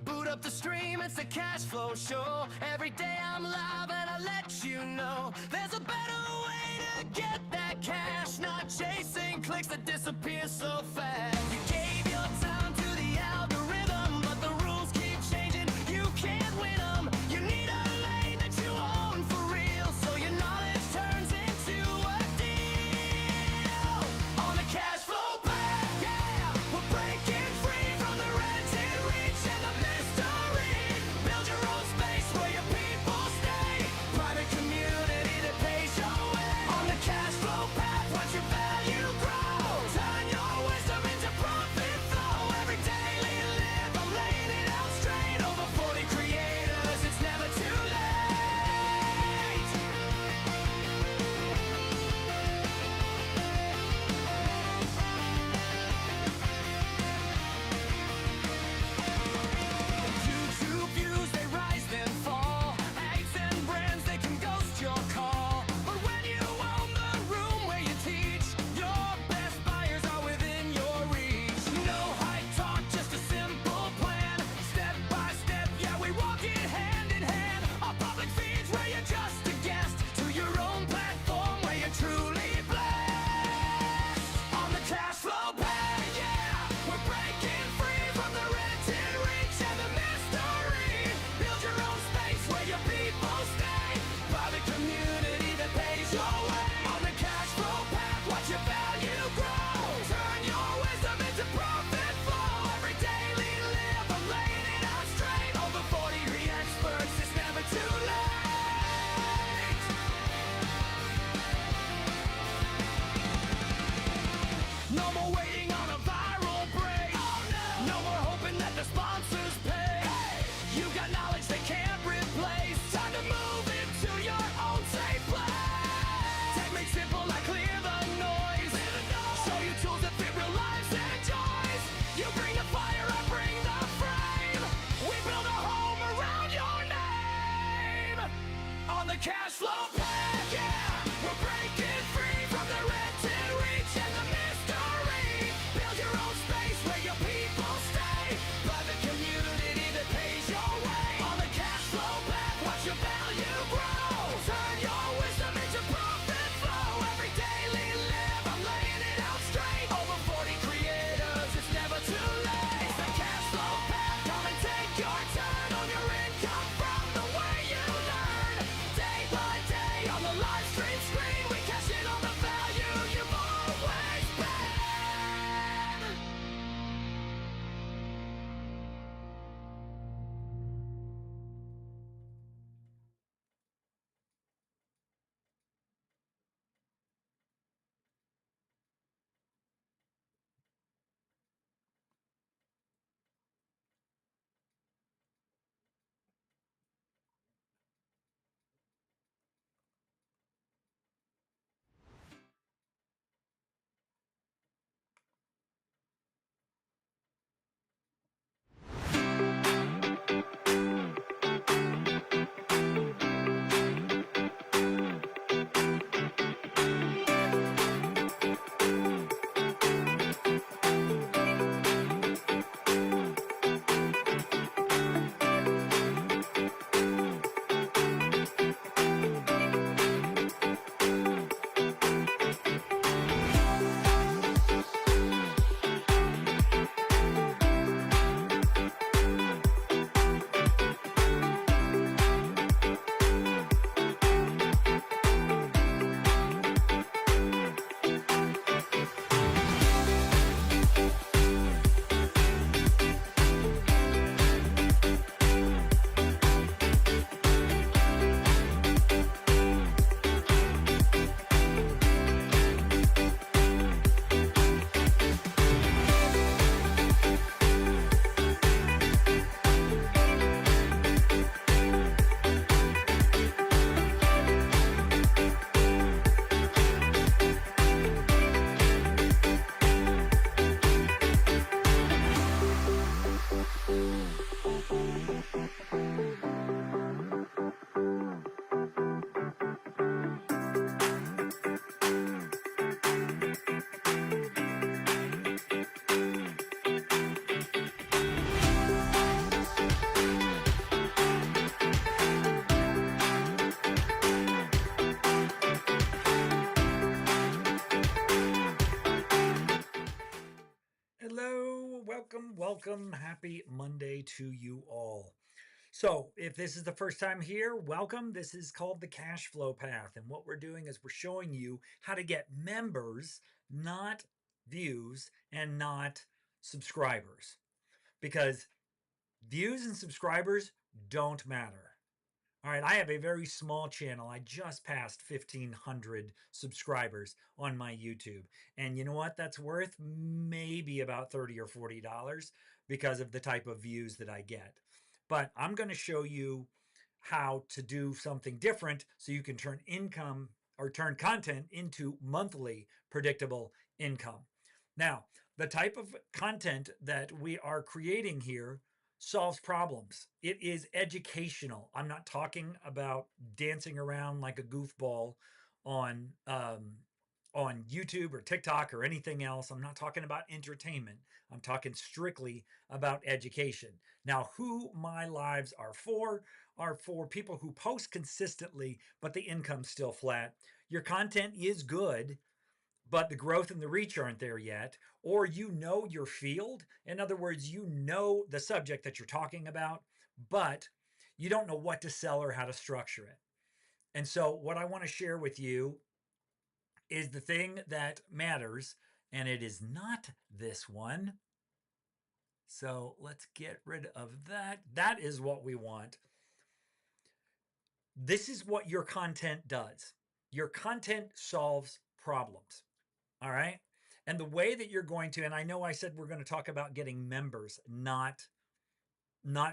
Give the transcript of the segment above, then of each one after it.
Boot up the stream, it's the cash flow show. Every day I'm live and I let you know there's a better way to get that cash, not chasing clicks that disappear so fast. You gave your time to the algorithm, but the rules keep changing. You can't win them. You need a lane that you own for real, so your knowledge turns into a deal. On the cash flow path, yeah, we're breaking free from the rented reach and the mystery. Build your own space where your people stay. Private community that pays your way. On the cash flow path, watch your value grow. Turn your wisdom into Hello, welcome. Happy Monday to you all. So, if this is the first time here, welcome. This is called the cash flow path. And what we're doing is we're showing you how to get members, not views, and not subscribers. Because views and subscribers don't matter. All right, I have a very small channel. I just passed 1,500 subscribers on my YouTube. And you know what? That's worth maybe about $30 or $40 because of the type of views that I get. But I'm going to show you how to do something different so you can turn income or turn content into monthly predictable income. Now, the type of content that we are creating here solves problems. It is educational. I'm not talking about dancing around like a goofball on on YouTube or TikTok or anything else. I'm not talking about entertainment. I'm talking strictly about education. Now, who my lives are for people who post consistently, but the income's still flat. Your content is good, but the growth and the reach aren't there yet, or you know your field. In other words, you know the subject that you're talking about, but you don't know what to sell or how to structure it. And so, what I want to share with you is the thing that matters, and it is not this one. So, let's get rid of that. That is what we want. This is what your content does. Your content solves problems. All right. And the way that you're going to, and I know I said we're going to talk about getting members, not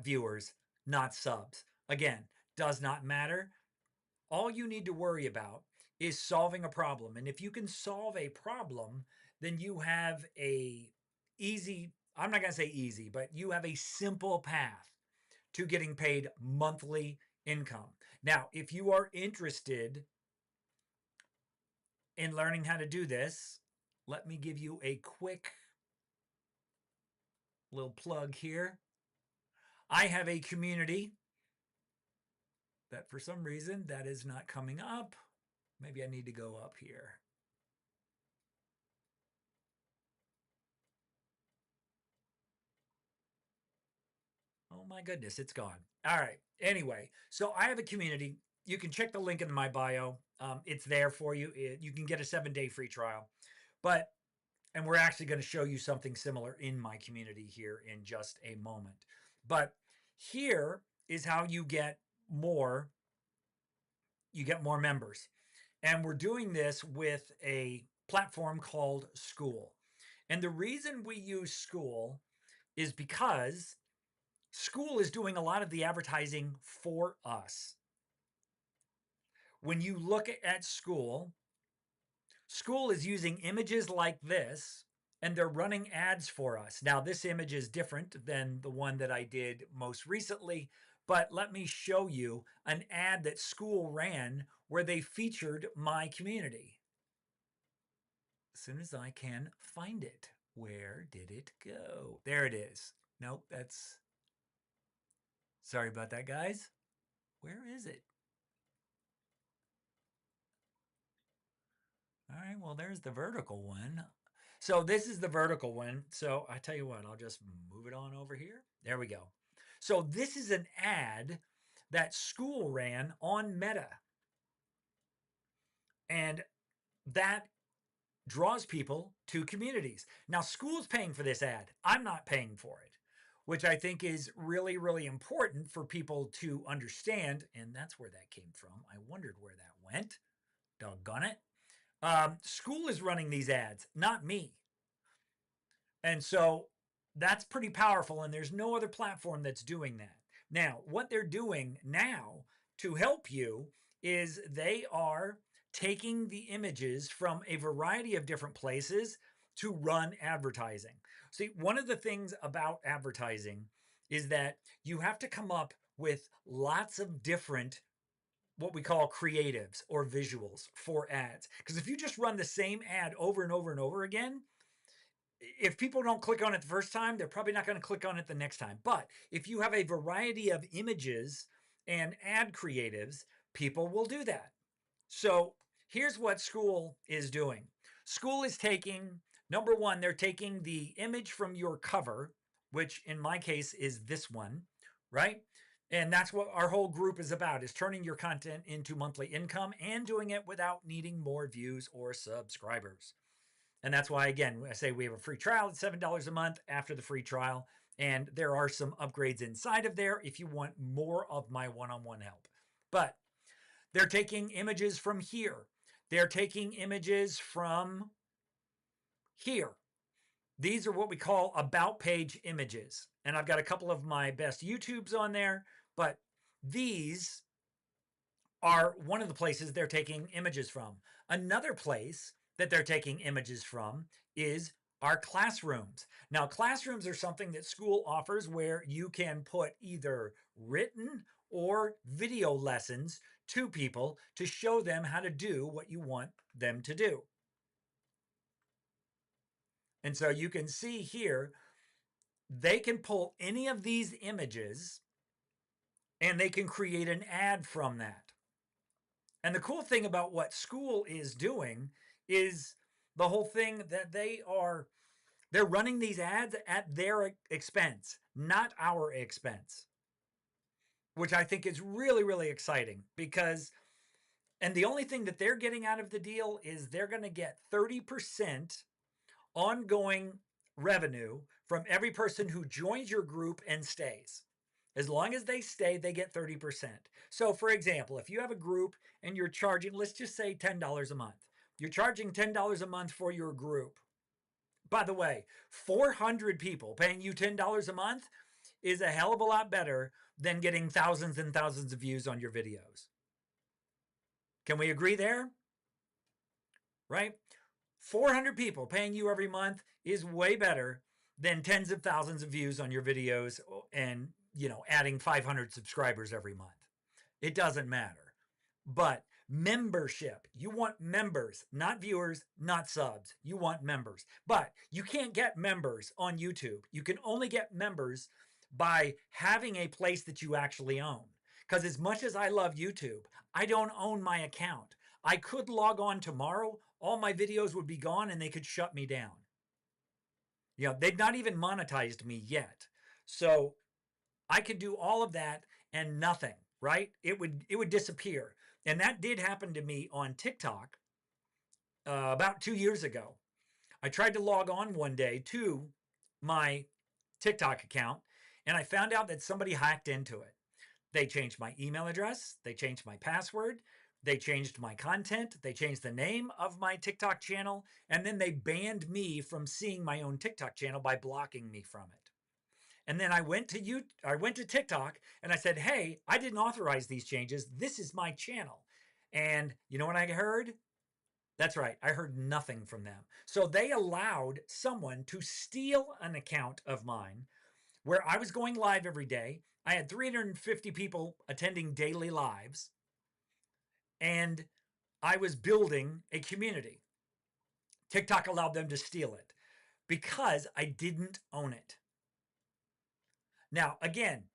viewers, not subs. Again, does not matter. All you need to worry about is solving a problem. And if you can solve a problem, then you have a easy, I'm not going to say easy, but you have a simple path to getting paid monthly income. Now, if you are interested in learning how to do this, let me give you a quick little plug here. I have a community that for some reason that is not coming up. Maybe I need to go up here. Oh my goodness, it's gone. All right. Anyway, so I have a community. You can check the link in my bio. It's there for you. You can get a 7-day free trial. And we're actually going to show you something similar in my community here in just a moment. But here is how you get more members. And we're doing this with a platform called Skool. And the reason we use Skool is because Skool is doing a lot of the advertising for us. When you look at Skool is using images like this, and they're running ads for us. Now, this image is different than the one that I did most recently, but let me show you an ad that Skool ran where they featured my community. As soon as I can find it. Where did it go? There it is. Nope, that's... Sorry about that, guys. Where is it? All right, well, there's the vertical one. So this is the vertical one. So I tell you what, I'll just move it on over here. There we go. So this is an ad that Skool ran on Meta. And that draws people to communities. Now, Skool's paying for this ad. I'm not paying for it, which I think is really, really important for people to understand. And that's where that came from. I wondered where that went. Doggone it. Skool is running these ads, not me. And so that's pretty powerful. And there's no other platform that's doing that. Now, what they're doing now to help you is they are taking the images from a variety of different places to run advertising. See, one of the things about advertising is that you have to come up with lots of different what we call creatives or visuals for ads. Because if you just run the same ad over and over and over again, if people don't click on it the first time, they're probably not going to click on it the next time. But if you have a variety of images and ad creatives, people will do that. So here's what Skool is doing. Skool is taking Number one, they're taking the image from your cover, which in my case is this one, right? And that's what our whole group is about, is turning your content into monthly income and doing it without needing more views or subscribers. And that's why, again, I say we have a free trial at $7 a month after the free trial. And there are some upgrades inside of there if you want more of my one-on-one help. But they're taking images from here. They're taking images from here. These are what we call about page images. And I've got a couple of my best YouTubes on there, but these are one of the places they're taking images from. Another place that they're taking images from is our classrooms. Now, classrooms are something that school offers where you can put either written or video lessons to people to show them how to do what you want them to do. And so you can see here, they can pull any of these images and they can create an ad from that. And the cool thing about what school is doing is the whole thing that they're running these ads at their expense, not our expense, which I think is really, really exciting because, and the only thing that they're getting out of the deal is they're going to get 30% ongoing revenue from every person who joins your group and stays. As long as they stay, they get 30%. So for example, if you have a group and you're charging, let's just say $10 a month. You're charging $10 a month for your group. By the way, 400 people paying you $10 a month is a hell of a lot better than getting thousands and thousands of views on your videos. Can we agree there? Right? 400 people paying you every month is way better than tens of thousands of views on your videos and, adding 500 subscribers every month. It doesn't matter. But membership, you want members, not viewers, not subs. You want members. But you can't get members on YouTube. You can only get members by having a place that you actually own. Because as much as I love YouTube, I don't own my account. I could log on tomorrow, all my videos would be gone and they could shut me down. They've not even monetized me yet. So I could do all of that and nothing, right? It would disappear. And that did happen to me on TikTok about 2 years ago. I tried to log on one day to my TikTok account and I found out that somebody hacked into it. They changed my email address. They changed my password. They changed my content. They changed the name of my TikTok channel. And then they banned me from seeing my own TikTok channel by blocking me from it. And then I went to TikTok and I said, hey, I didn't authorize these changes. This is my channel. And you know what I heard? That's right. I heard nothing from them. So they allowed someone to steal an account of mine where I was going live every day. I had 350 people attending daily lives. And I was building a community. TikTok allowed them to steal it because I didn't own it. Now, again,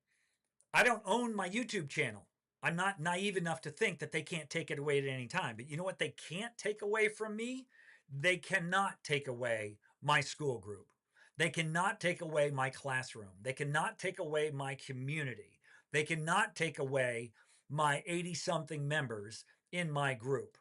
I don't own my YouTube channel. I'm not naive enough to think that they can't take it away at any time. But you know what they can't take away from me? They cannot take away my school group. They cannot take away my classroom. They cannot take away my community. They cannot take away my 80-something members in my group.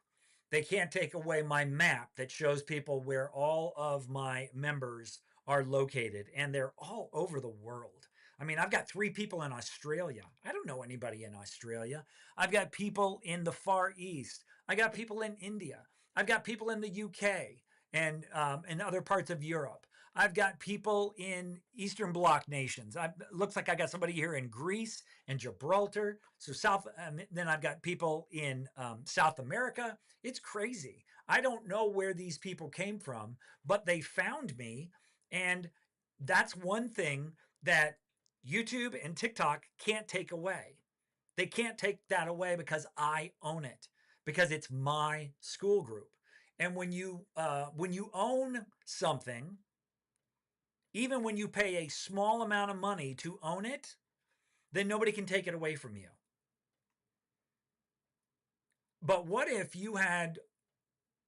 They can't take away my map that shows people where all of my members are located, and they're all over the world. I mean, I've got 3 people in Australia. I don't know anybody in Australia. I've got people in the Far East. I got people in India. I've got people in the UK and in other parts of Europe. I've got people in Eastern Bloc nations. Looks like I got somebody here in Greece and Gibraltar. So then I've got people in South America. It's crazy. I don't know where these people came from, but they found me. And that's one thing that YouTube and TikTok can't take away. They can't take that away because I own it, because it's my school group. And when you own something, even when you pay a small amount of money to own it, then nobody can take it away from you. But what if you had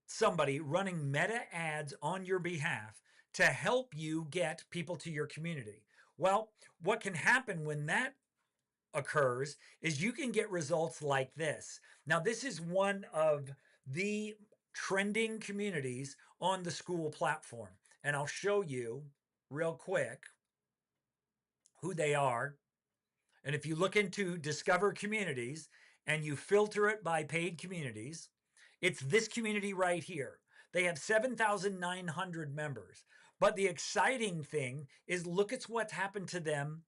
somebody running meta ads on your behalf to help you get people to your community. Well, what can happen when that occurs is you can get results like this. Now, this is one of the trending communities on the Skool platform, and I'll show you real quick who they are. And if you look into Discover Communities and you filter it by paid communities, it's this community right here. They have 7,900 members. But the exciting thing is look at what's happened to them.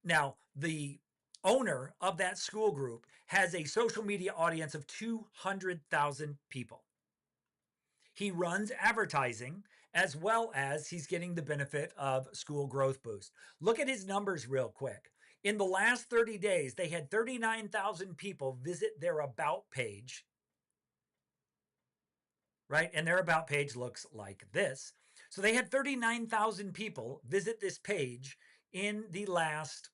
Now, the owner of that school group has a social media audience of 200,000 people. He runs advertising as well as he's getting the benefit of Skool Growth Boost. Look at his numbers real quick. In the last 30 days, they had 39,000 people visit their About page, right? And their About page looks like this. So they had 39,000 people visit this page in the last,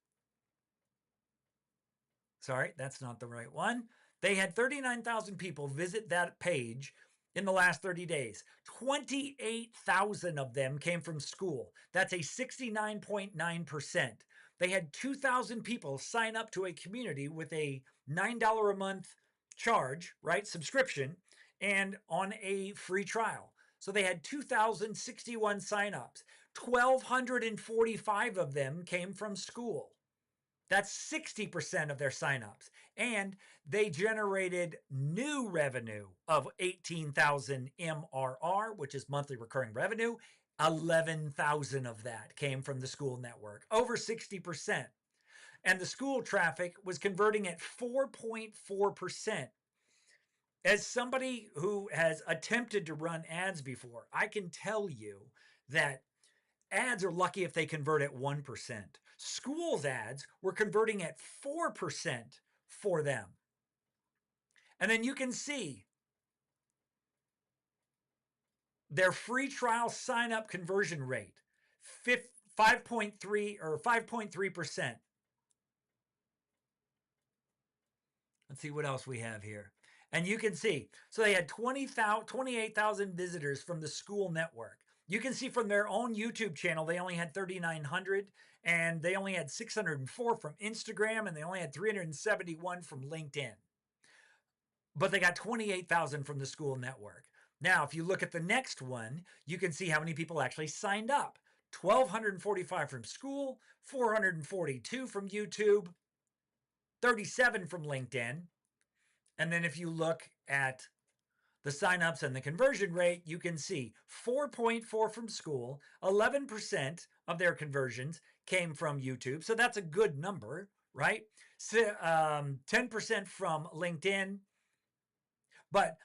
sorry, that's not the right one. They had 39,000 people visit that page in the last 30 days. 28,000 of them came from Skool. That's a 69.9%. They had 2,000 people sign up to a community with a $9 a month charge, right? Subscription, and on a free trial. So they had 2,061 signups. 1,245 of them came from Skool. That's 60% of their signups. And they generated new revenue of 18,000 MRR, which is monthly recurring revenue. 11,000 of that came from the Skool network, over 60%. And the Skool traffic was converting at 4.4%. As somebody who has attempted to run ads before, I can tell you that ads are lucky if they convert at 1%. Skool's ads were converting at 4% for them. And then you can see their free trial sign up conversion rate, 5.3 or 5.3%. Let's see what else we have here. And you can see, so they had 28,000 visitors from the Skool network. You can see from their own YouTube channel, they only had 3,900, and they only had 604 from Instagram, and they only had 371 from LinkedIn. But they got 28,000 from the Skool network. Now, if you look at the next one, you can see how many people actually signed up. 1,245 from Skool, 442 from YouTube, 37 from LinkedIn. And then if you look at the signups and the conversion rate, you can see 4.4 from Skool, 11% of their conversions came from YouTube. So that's a good number, right? So, 10% from LinkedIn. But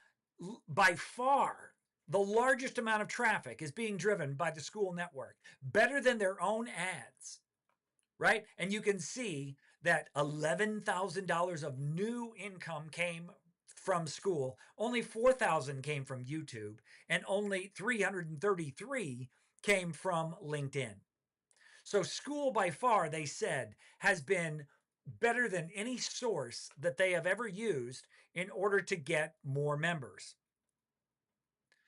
by far, the largest amount of traffic is being driven by the Skool network, better than their own ads, right? And you can see that $11,000 of new income came from Skool. Only 4,000 came from YouTube, and only 333 came from LinkedIn. So Skool, by far, they said, has been better than any source that they have ever used in order to get more members.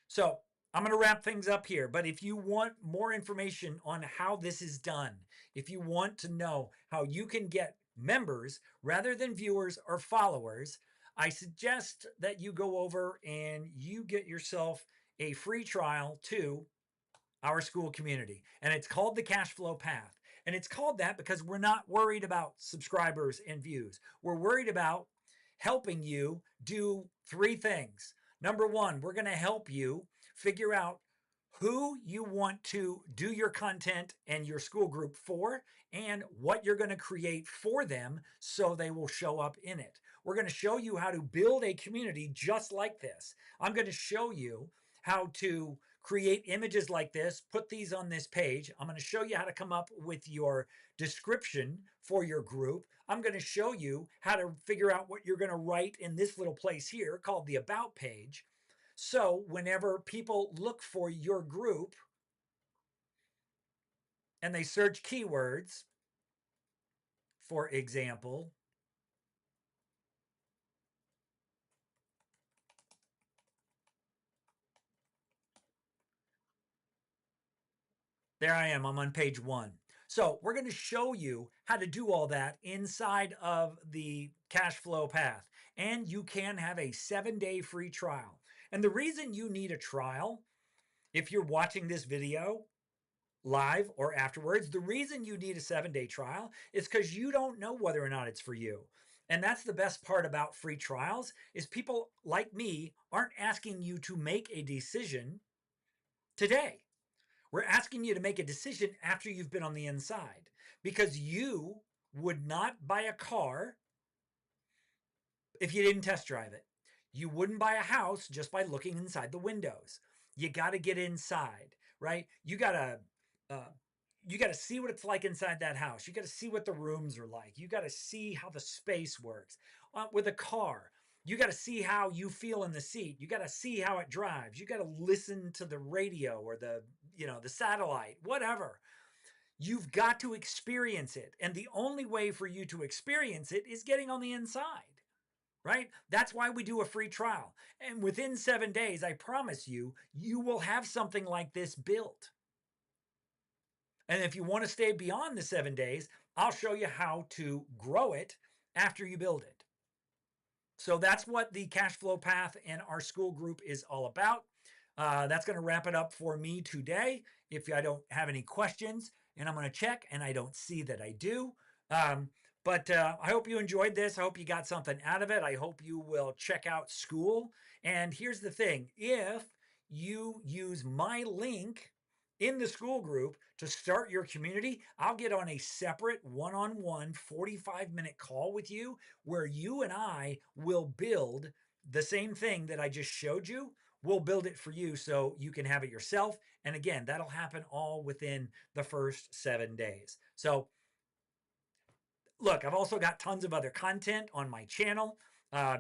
So I'm going to wrap things up here, but if you want more information on how this is done, if you want to know how you can get members rather than viewers or followers, I suggest that you go over and you get yourself a free trial to our Skool community. And it's called the Cash Flow Path. And it's called that because we're not worried about subscribers and views. We're worried about helping you do three things. Number one, we're going to help you figure out who you want to do your content and your school group for, and what you're going to create for them so they will show up in it. We're going to show you how to build a community just like this. I'm going to show you how to create images like this, put these on this page. I'm going to show you how to come up with your description for your group. I'm going to show you how to figure out what you're going to write in this little place here called the About page. So whenever people look for your group and they search keywords, for example, There I am. I'm on page 1. So we're going to show you how to do all that inside of the cash flow path. And you can have a 7-day free trial. And the reason you need a trial, if you're watching this video live or afterwards, the reason you need a 7-day trial is because you don't know whether or not it's for you. And that's the best part about free trials is people like me aren't asking you to make a decision today. We're asking you to make a decision after you've been on the inside, because you would not buy a car if you didn't test drive it. You wouldn't buy a house just by looking inside the windows. You got to get inside, right? You got to see what it's like inside that house. You got to see what the rooms are like. You got to see how the space works. With a car, you got to see how you feel in the seat. You got to see how it drives. You got to listen to the radio or the satellite, whatever. You've got to experience it. And the only way for you to experience it is getting on the inside, right? That's why we do a free trial. And within 7 days, I promise you, you will have something like this built. And if you want to stay beyond the 7 days, I'll show you how to grow it after you build it. So that's what the cash flow path in our school group is all about. That's going to wrap it up for me today. If I don't have any questions, and I'm going to check, and I don't see that I do. But I hope you enjoyed this. I hope you got something out of it. I hope you will check out school. And here's the thing. If you use my link in the school group to start your community, I'll get on a separate one-on-one 45-minute call with you where you and I will build the same thing that I just showed you. We'll build it for you so you can have it yourself. And again, that'll happen all within the first 7 days. So look, I've also got tons of other content on my channel.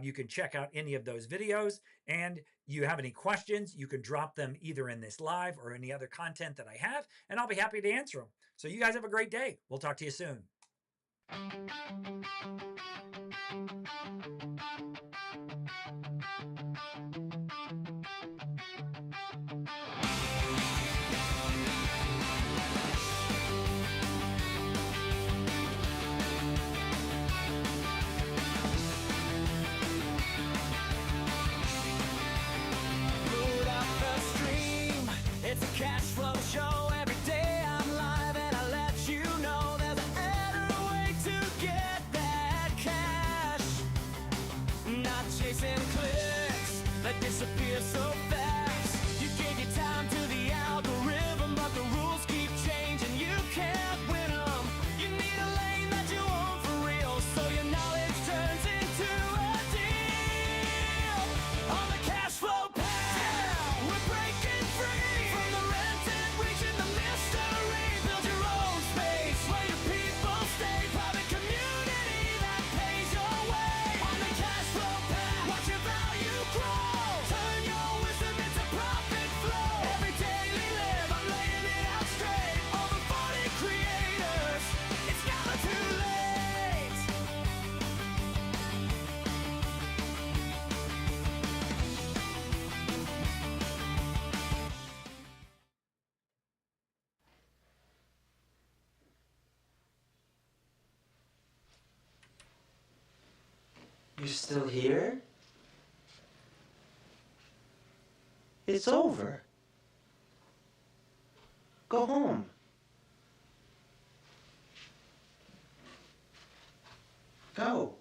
You can check out any of those videos, and you have any questions, you can drop them either in this live or any other content that I have, and I'll be happy to answer them. So you guys have a great day. We'll talk to you soon. Load up the stream. It's a cash flow show. Every day I'm live and I let you know there's a better way to get that cash. Not chasing clicks that disappear so fast. You gave your time to the algorithm, but the rules keep changing. You can't win 'em. You need a lane that you own for real, so your knowledge turns into a deal. On the cash flow path, we're breaking free from the rented, reaching the mystery. Build your own space where your people stay. Private community that pays your way. On the cash flow path, watch your value grow. Turn your wisdom into profit flow. Every daily live, I'm laying it out straight. Over 40 creators, it's never too late. You're still here? It's over. Go home. Go.